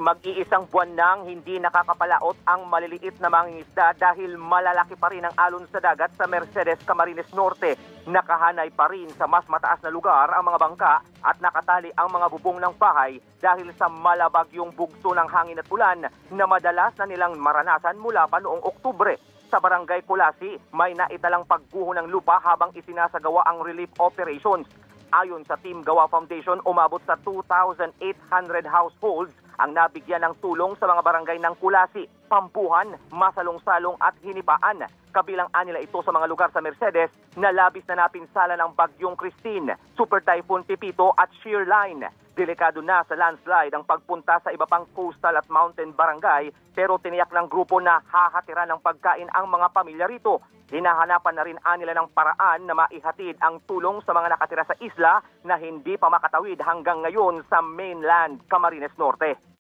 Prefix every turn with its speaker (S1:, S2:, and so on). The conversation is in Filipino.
S1: mag-iisang buwan nang hindi nakakapalaot ang maliliit na mangingisda dahil malalaki pa rin ang alon sa dagat sa Mercedes, Camarines Norte. Nakahanay pa rin sa mas mataas na lugar ang mga bangka at nakatali ang mga bubong ng bahay dahil sa malabagyong bugso ng hangin at ulan na madalas na nilang maranasan mula pa noong Oktubre. Sa Barangay Kulasi, may naitalang pagguho ng lupa habang isinasagawa ang relief operations. Ayon sa Team Gawa Foundation, umabot sa 2,800 households ang nabigyan ng tulong sa mga barangay ng Kulasi, Pampuhan, Masalong-Salong at Hinipaan. Kabilang anila ito sa mga lugar sa Mercedes na labis na napinsala ng Bagyong Christine, Super Typhoon Pipito at Shear Line. Delikado na sa landslide ang pagpunta sa iba pang coastal at mountain barangay pero tiniyak ng grupo na hahatiran ng pagkain ang mga pamilya rito. Hinahanapan na rin anila ng paraan na maihatid ang tulong sa mga nakatira sa isla na hindi pa makatawid hanggang ngayon sa mainland Camarines Norte.